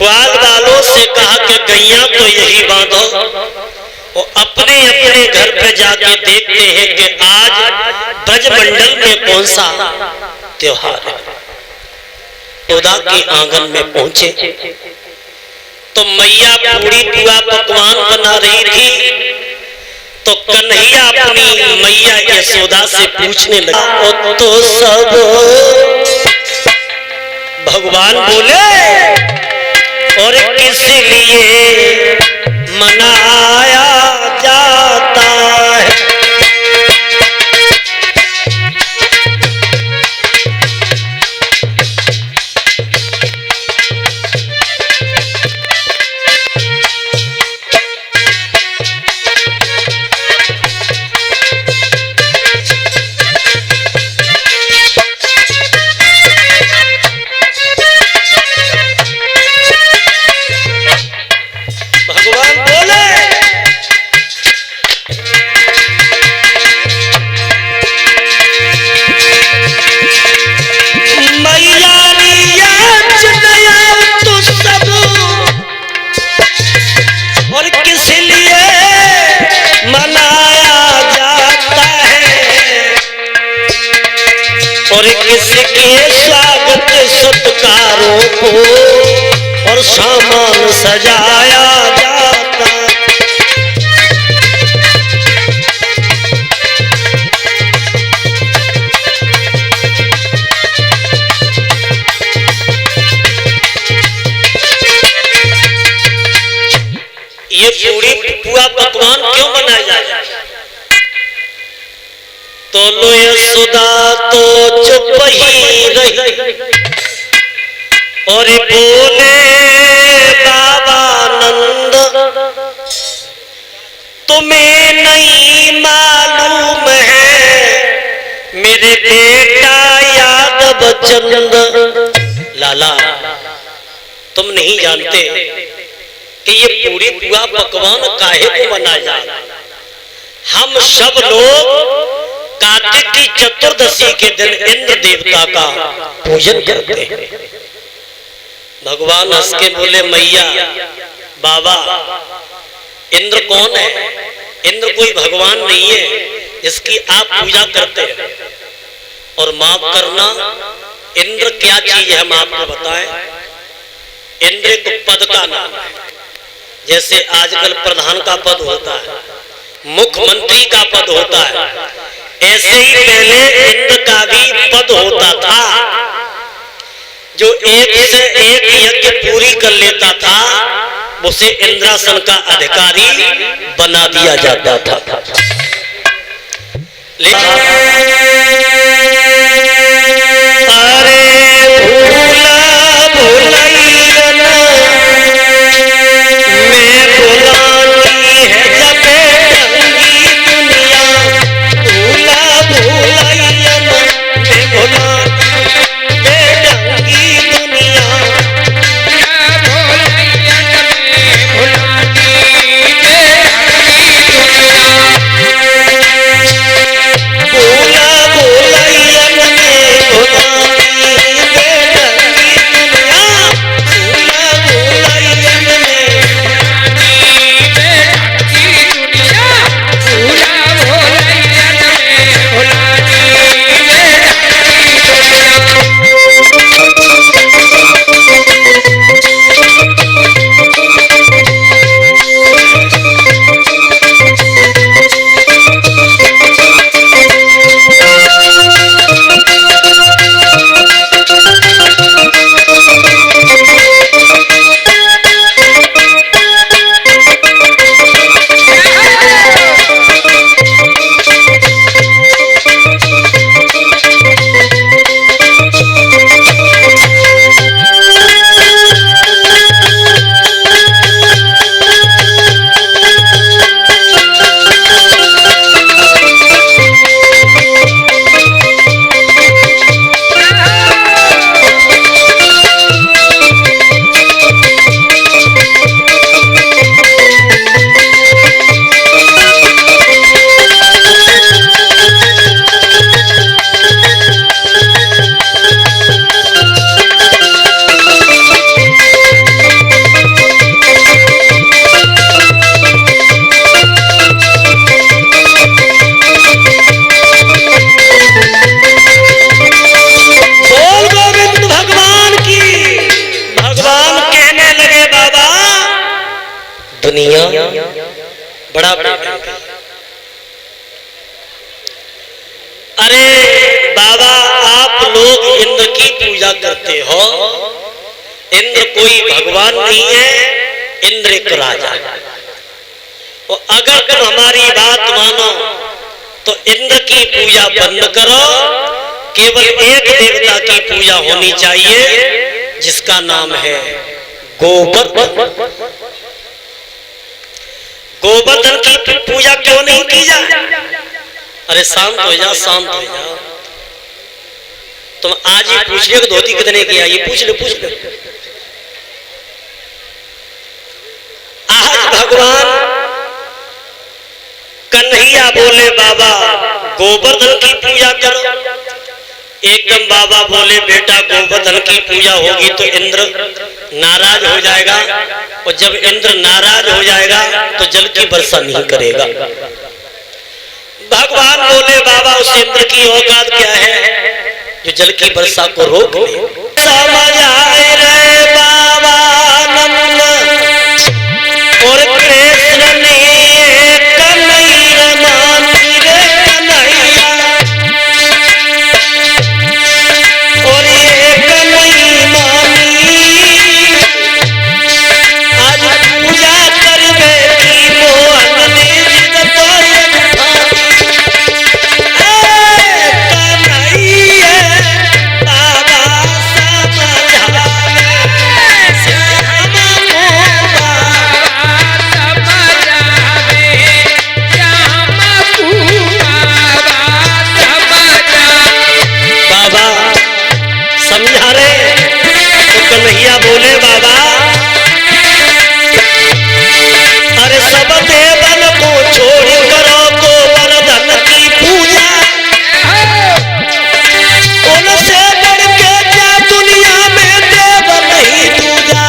ग्वाल वालों से कहा कि गैया तो यही बांधो, वो अपने अपने घर पे जाके देखते हैं कि आज ब्रजमंडल में कौन सा त्योहार है। खुदा के आंगन में पहुंचे तो मैया पूरी पुआ पकवान बना रही थी। तो कन्हैया अपनी मैया यशोदा से पूछने लगा, तो सब भगवान बोले और किस लिए मनाया जाता है। और किसके स्वागत सत्कारों को और सामान सजाया जाता। ये पूरी पुआ पकवान क्यों बनाया जाता है? तो लो यशोदा तो चुप ही रही और बोले बाबा नंद, तुम्हें नहीं मालूम है मेरे बेटा यादव चंद। लाला तुम नहीं जानते कि ये पूरी पुआ पकवान काहे को बनाया जाता है। हम सब लोग कार्तिक की चतुर्दशी के दिन इंद्र देवता का पूजन करते हैं। भगवान हंस के बोले, मैया बाबा इंद्र कौन है? इंद्र कोई भगवान नहीं है जिसकी आप पूजा करते हैं। और माफ करना, इंद्र क्या चीज है हम आपको बताएं। इंद्र को पद का नाम है। जैसे आजकल प्रधान का पद होता है, मुख्यमंत्री का पद होता है, ऐसे ही पहले इंद्र का भी पद होता था। जो एक से एक यज्ञ पूरी कर लेता था उसे इंद्रासन का अधिकारी बना दिया जाता था। लेकिन अरे भूला भुलैया मैं भुलानी है जब रंगी दुनिया, भूला भुलैया मैं भुलानी बेढंगी दुनिया, भूला भुलैया कन्हैया बड़ा प्रेम है। अरे बाबा आप लोग इंद्र की पूजा करते हो, इंद्र कोई भगवान नहीं है, इंद्र एक राजा है। और अगर तुम हमारी बात मानो तो इंद्र की पूजा बंद करो, केवल एक देवता की पूजा होनी चाहिए जिसका नाम है गोवर्धन। गोवर्धन की पूजा क्यों नहीं की जाए? अरे शांत हो जा, शांत हो जा। तुम आज ही पूछ ले धोती कितने की आई, पूछ ले पूछ ले। आज भगवान कन्हैया बोले बाबा गोवर्धन की पूजा करो। एकदम बाबा बोले बेटा गोवर्धन की पूजा होगी तो इंद्र नाराज हो जाएगा, और जब इंद्र नाराज हो जाएगा तो जल की वर्षा नहीं करेगा। भगवान बोले बाबा उस इंद्र की औकात क्या है जो जल की वर्षा को रोक ले। समझ आए रे बाबा नंद और कृष्ण ने कन्हैया मानी रे कन्हैया, और ये कन्हैया मानी आज पूजा करवे की मोहन ने जिद कन्हैया बोले बाबा अरे सब देवन को छोड़ करो गोवर्धन की पूजा, उनसे बढ़ के क्या दुनिया में देव नहीं पूजा।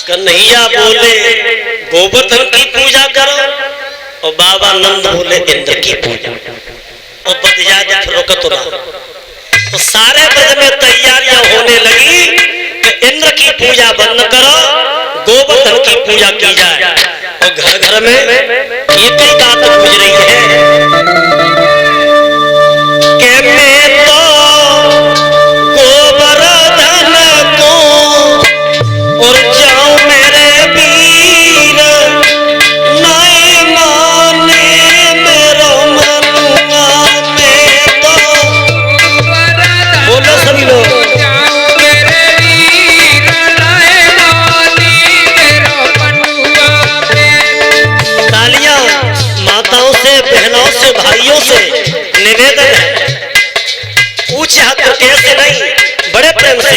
कन्हैया बोले गोवर्धन की पूजा करो, और बाबा नंद बोले इंद्र की पूजा। और बद रुकत रहा तो सारे ब्रज में तैयारियां होने लगी कि इंद्र की पूजा बंद करो, गोवर्धन की पूजा की जाए। और घर घर में ये कई बात पूछ रही है कि मैं तो गोवर्धन को और जाऊं मेरे वीर नहीं माने मेरो मनुआ में तो बोलो सभी लोग तालियां माताओं से बहनों से भाइयों से निवेदन है, पूछे हाथ तो कैसे नहीं बड़े प्रेम से।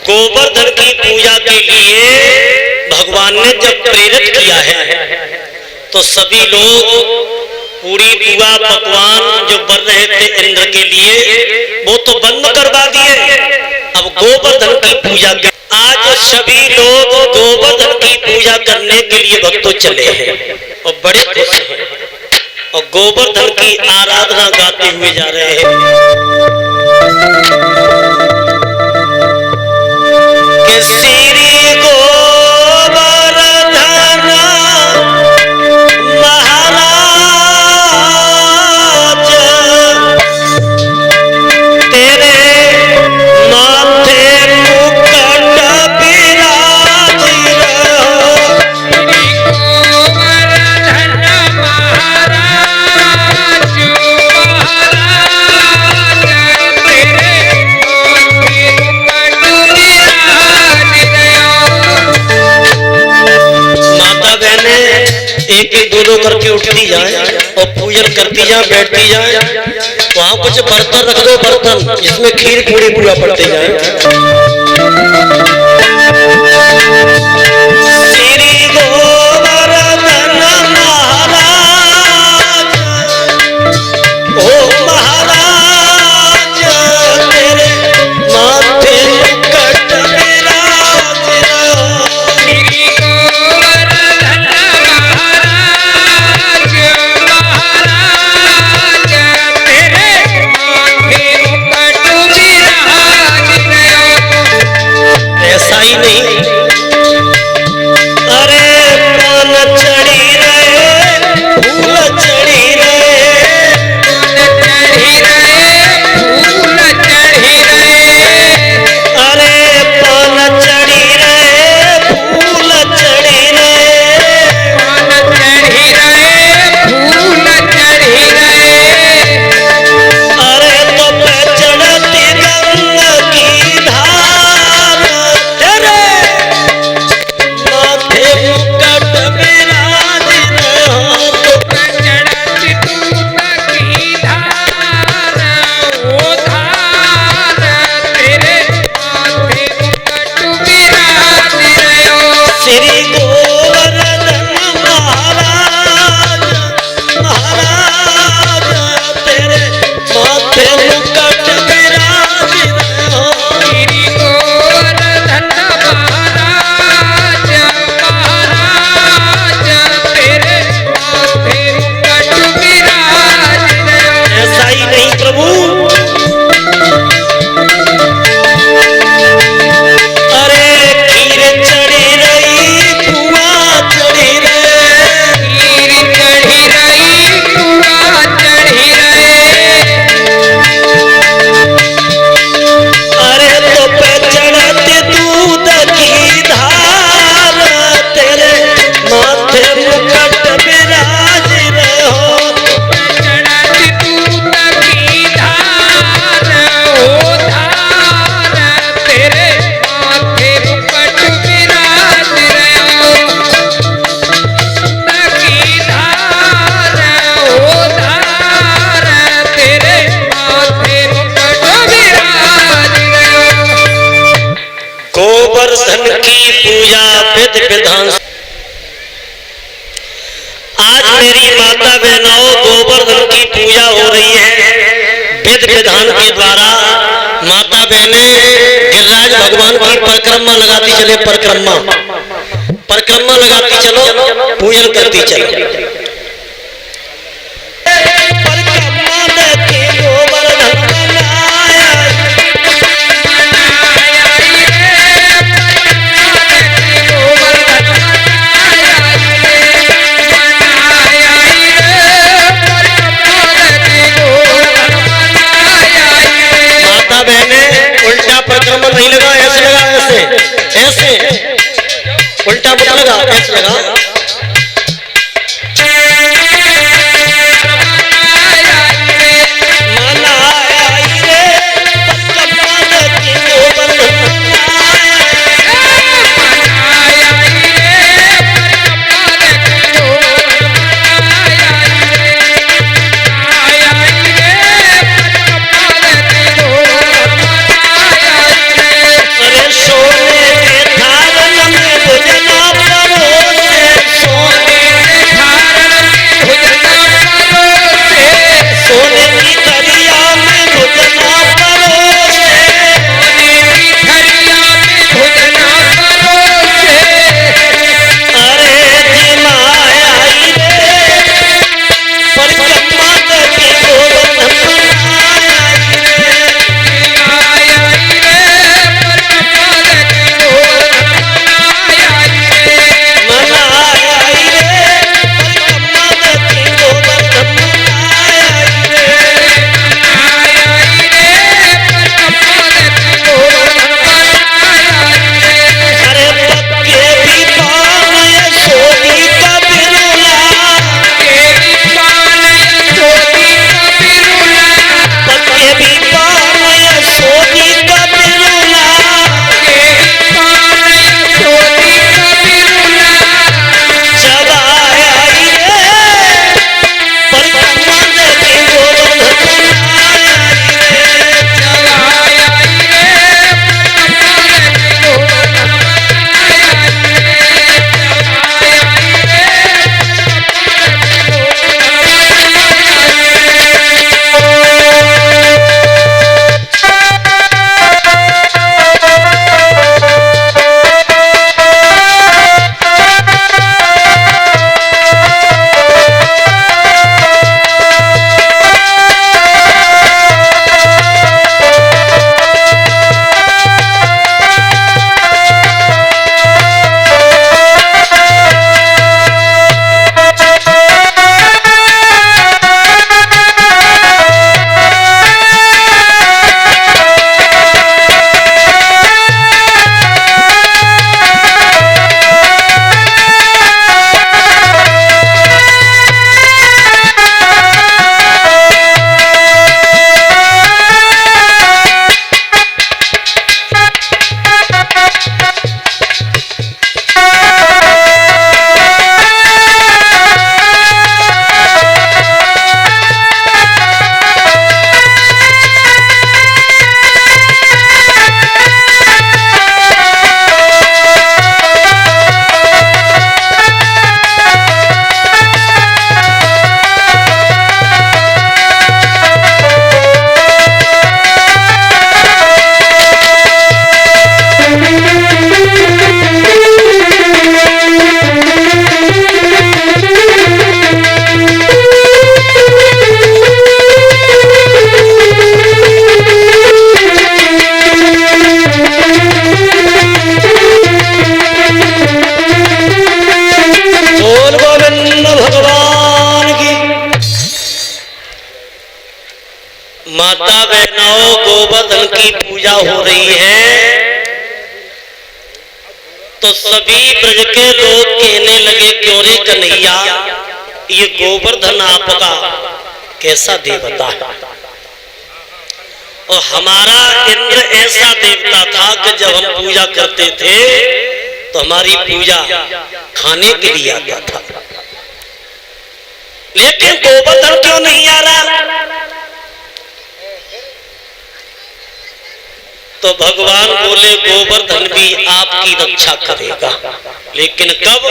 गोवर्धन की पूजा के लिए भगवान ने जब प्रेरित किया है तो सभी लोग पूरी पुआ पकवान जो बन रहे थे इंद्र के लिए वो तो बंद करवा दिए। अब गोवर्धन की पूजा के आज सभी लोग गोवर्धन की पूजा करने के लिए भक्तों चले हैं और बड़े खुश हैं और गोवर्धन की आराधना गाते हुए जा रहे हैं। श्री गोवर्धन महाराज और पूजन करती जाए, बैठती जाए। वहां कुछ बर्तन रख दो, बर्तन जिसमें खीर पूरी पूरा पड़ते जाए। श्री गोवर्धन महाराज, ओ महाराज तेरे माथे मुकुट विराज। श्री गोवर्धन महाराज, महाराज तेरे माथे मुकुट विराज। ऐसा ही नहीं, अरे पान चढ़ी रहे, फूल चढ़ी रहे, चढ़ी रहे, फूल चढ़ी रहे, अरे पान चढ़ी रहे, फूल चढ़ी रहे, पान चढ़ी रहे, फूल चढ़ी रहे। अरे तो पे चढ़ती गंगा की धार, तेरे माथे मुकुट विराज रहो। चढ़ती दूध की धार, ओ धार तेरे माथे मुकुट विराज रहो। श्री गोवर्धन महाराज, महाराज तेरे माथे मुकुट विराज रहो। श्री गोवर्धन महाराज, महाराज तेरे माथे मुकुट विराज रहो। ऐसा ही नहीं प्रभु, अरे खीर चढ़ी रही, पुआ चढ़ी रही, खीर चढ़ी रही, पुआ चढ़ी रहे, अरे तो पे चढ़ती दूध की धार, तेरे माथे मुकुट विराज रहो। चढ़ती दूध की धार, ओ धार तेरे माथे मुकुट विराज रहो। दूध की धार, ओ धार तेरे माथे मुकुट विराज रहो। गोवर्धन की पूजा विधि विधान। आज मेरी माता बहनों, गोवर्धन की पूजा हो रही है विधि विधान के द्वारा। माता बहनें गिरिराज भगवान की परिक्रमा लगाती चले, परिक्रमा परिक्रमा लगाती चलो, पूजन करती चलो। परिक्रमा लेके गोवर्धन बनाया, माता बहने उल्टा परिक्रमा नहीं लगा, ऐसे लगा, ऐसे ऐसे उल्टा मत लगा, ऐसे लगा। माता बहनों, गोवर्धन की पूजा हो रही है तो सभी ब्रज के लोग कहने लगे, क्यों रे कन्हैया, ये गोवर्धन आपका कैसा देवता है? और हमारा इंद्र ऐसा देवता था कि जब हम पूजा करते थे तो हमारी पूजा खाने के लिए आता था, लेकिन गोवर्धन क्यों नहीं आ रहा? तो भगवान बोले, गोवर्धन भी आपकी रक्षा करेगा, लेकिन कब?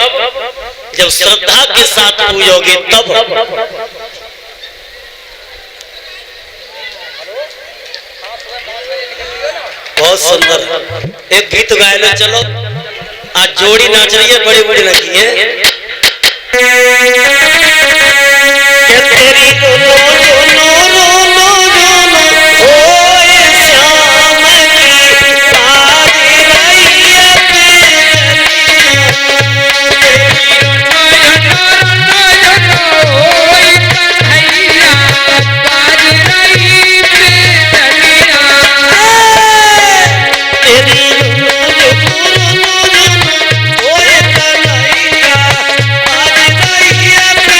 जब श्रद्धा के साथ पूजोगे तब। बहुत सुंदर एक गीत गाए लो, चलो। आज जोड़ी नाच रही है, बड़ी बड़ी नाची है। तेरी रोनो रोनो रोनो रोनो ओए श्याम की बाजी रैया तेरी रोनो रोनो रोनो ओए कन्हैया बाजी रैया पे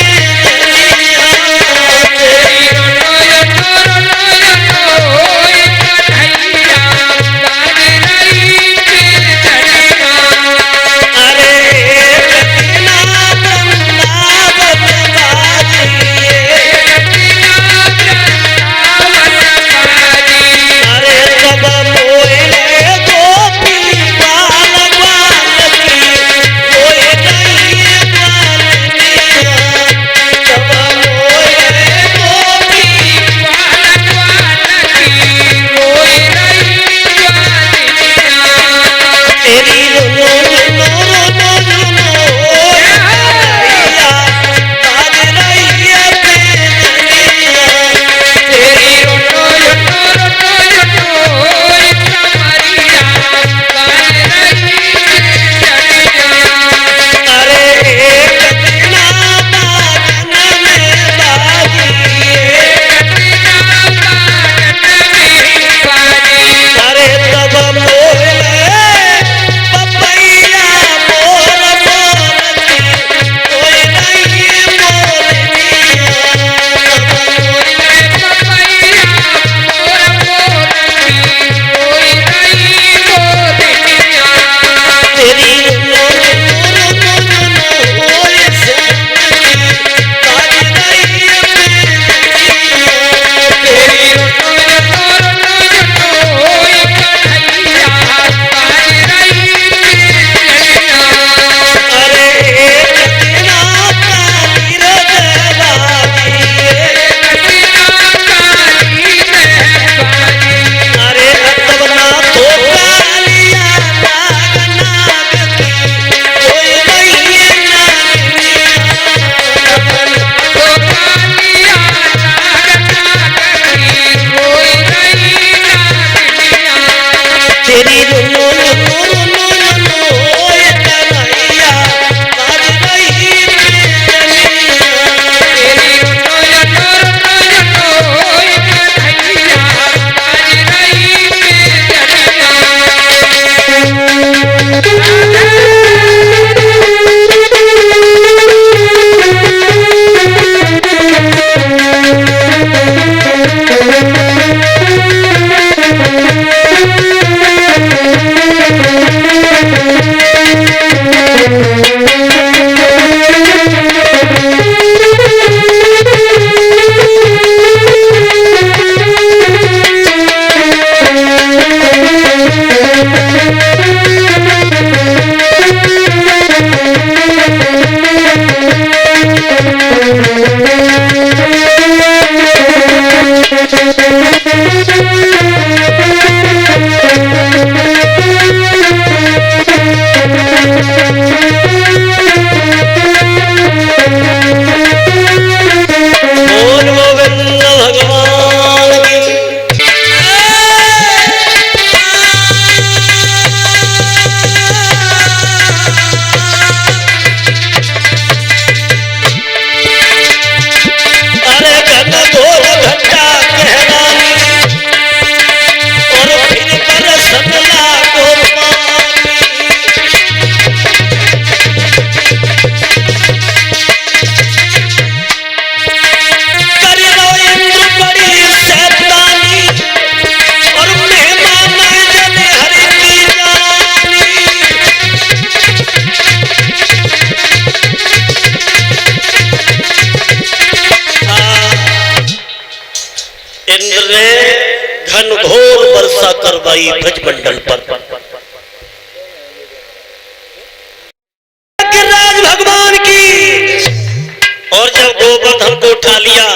इंद्र ने घनघोर वर्षा करवाई ब्रजमंडल पर। गिरिराज भगवान की। और जब गोवर्धन को उठा लिया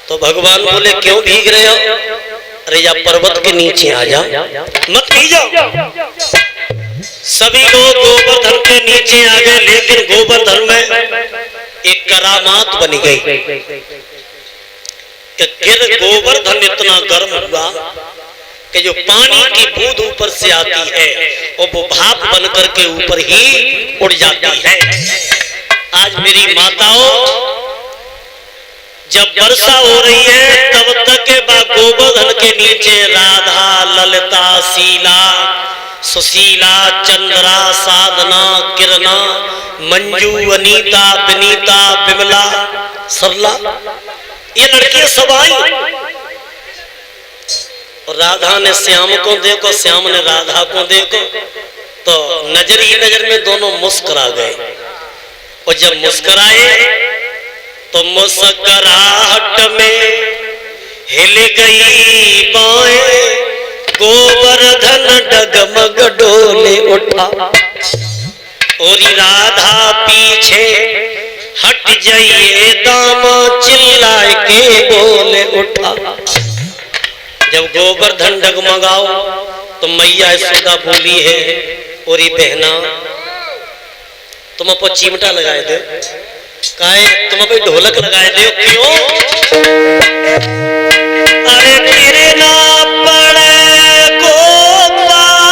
तो भगवान बोले क्यों भीग रहे हो? अरे या पर्वत के नीचे आ जा, मत भीगो। सभी लोग गोवर्धन के नीचे आ गए, लेकिन गोवर्धन में एक करामात बन गई कि गिर गोवर्धन इतना गर्म हुआ कि जो पानी की बूंद ऊपर से आती है और वो भाप बनकर के ऊपर ही उड़ जाती है। आज मेरी माताओं, जब वर्षा हो रही है तब तक गोवर्धन के नीचे राधा, ललिता, शीला, सुशीला, चंद्रा, साधना, किरणा, मंजू, अनीता, विनीता, विमला, सरला, ये लड़कियां सब आई। और राधा ने श्याम को देखो, श्याम ने राधा को देखो, तो नजर ही नजर में दोनों मुस्कुरा गए। और जब मुस्कुराए तो मुस्कुराहट में हिल गई बाएं, गोवर्धन डगमग डोले उठा। और राधा पीछे हट जाइए, दामा चिल्लाए के बोले उठा। जब गोवर्धन डगमगाओ तो मैया यशोदा बोली है, और बहना तुम अपो चिमटा लगाए दो, काहे तुम अपो ढोलक लगाए दो, क्यों? अरे तेरे ना पड़े गोपाल,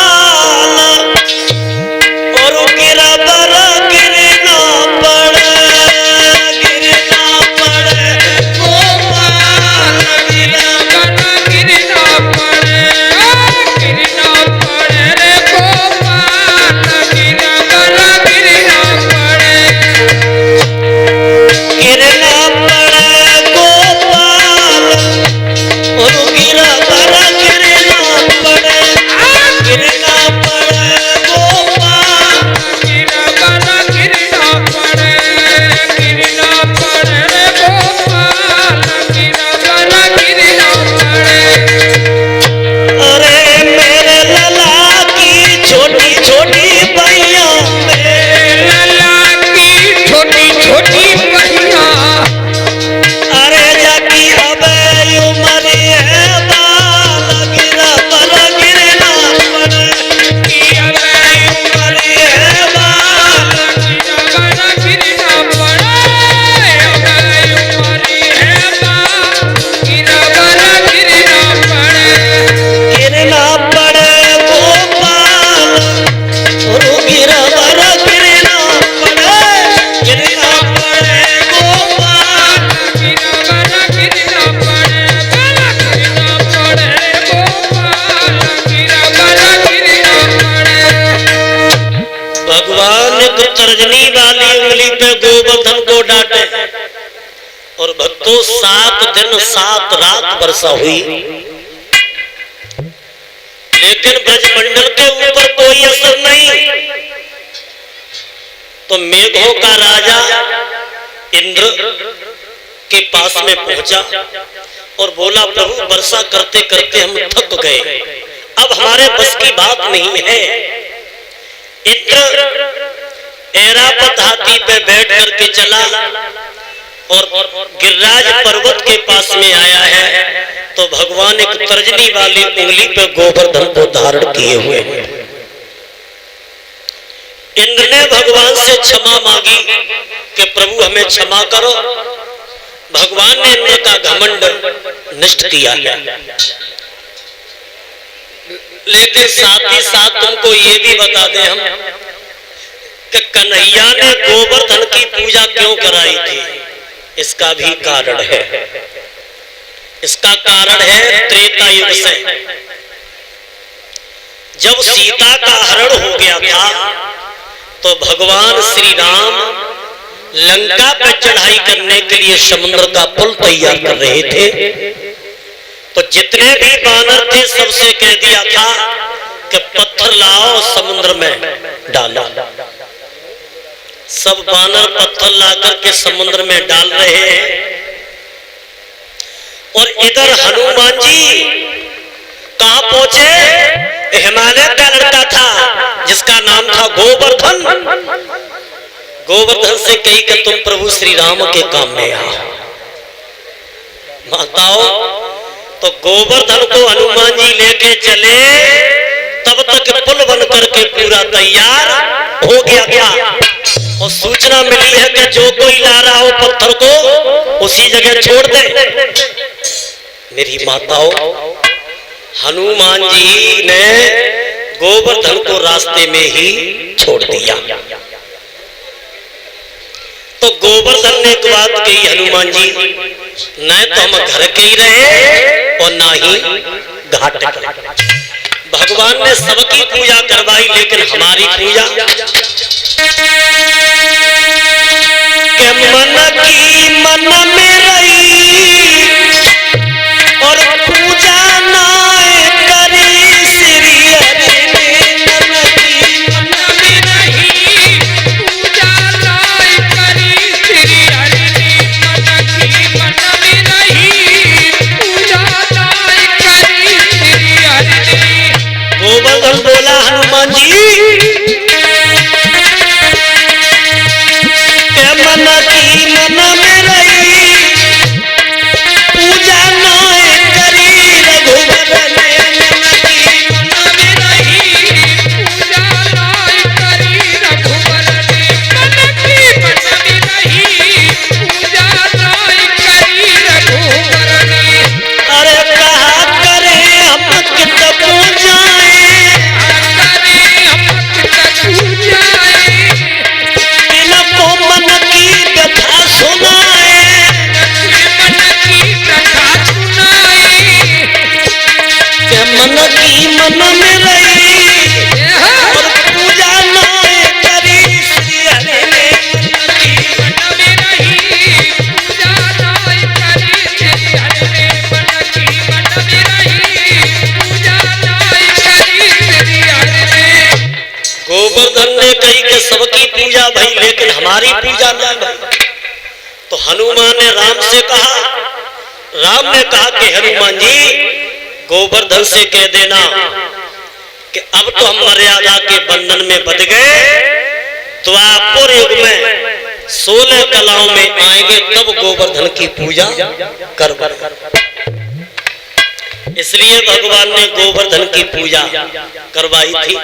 और गिरा बरा गिरे ना पड़े, गिरे ना पड़े गोपाल, गिरा बरा गिरे ना पड़े, गिरे ना पड़े रे गोपाल, गिरा बरा गिरे ना पड़े, गिरे ना पड़े गोपाल, और गिरा बरा गिरे ना पड़े, गिरे ना पड़े गोपाल, गिरा बरा गिरे ना पड़े, गिरे ना पड़े रे गोपाल, गिरा बरा गिरे ना पड़े। अरे मेरे लला की छोटी छोटी भैया, मेरे लला की छोटी छोटी भैया, अरे जाकी अब उम्र है बाल, गिरा बरा गिरे ना पड़े, कि अब उम्र है बाल, गिरा बरा गिरे ना पड़े, अब उम्र है बाल, गिरा बरा गिरे ना पड़े, गिरे ना पड़े गोपाल, और गिरा बरा गिरे ना पड़े, गिरे ना पड़े गोपाल, गिरा बरा गिरे ना पड़े, गिरे ना पड़े गोपाल, गिरा बरा गिरे ना पड़े। भगवान ने तो तर्जनी वाली उंगली पे गोवर्धन को डांटे। और भक्तों 7 दिन 7 रात वर्षा हुई, लेकिन ब्रजमंडल के ऊपर कोई असर नहीं। तो मेघों का राजा इंद्र के पास में पहुंचा और बोला, प्रभु वर्षा करते करते हम थक गए, अब हमारे बस की बात नहीं है। इंद्र ऐरावत हाथी पे बैठ करके चला और गिरिराज पर्वत के पास में आया है, तो भगवान एक तर्जनी वाली उंगली पे गोवर्धन को धारण किए हुए हैं। इंद्र ने भगवान से क्षमा मांगी कि प्रभु हमें क्षमा करो। भगवान ने इंद्र का घमंड नष्ट किया है, लेकिन साथ ही साथ तुमको ये भी बता दें हम कि कन्हैया ने गोवर्धन की पूजा क्यों कराई थी, इसका भी कारण है। इसका कारण है त्रेता युग से, जब सीता का हरण हो गया था तो भगवान श्री राम लंका पर चढ़ाई करने के लिए समुद्र का पुल तैयार कर रहे थे। तो जितने भी बानर थे सबसे कह दिया था कि पत्थर लाओ समुद्र में डालो। सब बानर पत्थर ला करके समुद्र में डाल रहे हैं और इधर हनुमान जी कहां पहुंचे? हिमालय का लड़का था जिसका नाम था गोवर्धन। गोवर्धन से कही कि तुम प्रभु श्री राम के काम में आओ। माताओं, तो गोवर्धन को हनुमान जी लेके चले, तब तक पुल बन करके पूरा तैयार हो गया था। और सूचना मिली है कि जो कोई ला रहा हो पत्थर को उसी जगह छोड़ दे। मेरी माताओं, हनुमान जी ने गोवर्धन को रास्ते में ही छोड़ दिया। तो गोवर्धन ने एक बात कही, हनुमान जी न तो हम घर के ही रहे और ना ही घाट के। भगवान ने सबकी पूजा करवाई, लेकिन हमारी पूजा के मन की मन में रही और पूजा ना करी श्री हरि ने। मन की मन में रही पूजा नाय करी श्री हरि ने। मन की मन में रही पूजा नाय करी श्री हरि ने। गोवर्धन बोला, हनुमान जी के मन की मन में रही पूजा नाय करी रघुवर ने। मन की मन में रही पूजा नाय करी रघुवर ने। मन की मन में रही पूजा नाय करी रघुवर ने। अरे कहा करे हम कित पूजाए, करे हम कित पूजाए। इनको मन की कथा सुनाए। मन की कथा सुनाए। के मन की मन में रही और पूजा नाय करी श्री हरि ने। मन में रही पूजा नाय करी श्री हरि ने। मन की मन में रही पूजा नाय करी श्री हरि ने। गोवर्धन ने कही कि सबकी पूजा भई, लेकिन हमारी पूजा न भई। तो हनुमान ने राम से कहा, राम ने कहा कि हनुमान जी गोवर्धन से कह देना कि अब तो हम मर्यादा के बंधन में बंध गए। द्वापर युग में 16 कलाओं में आएंगे, तब गोवर्धन की पूजा कर। इसलिए भगवान ने गोवर्धन की पूजा करवाई थी।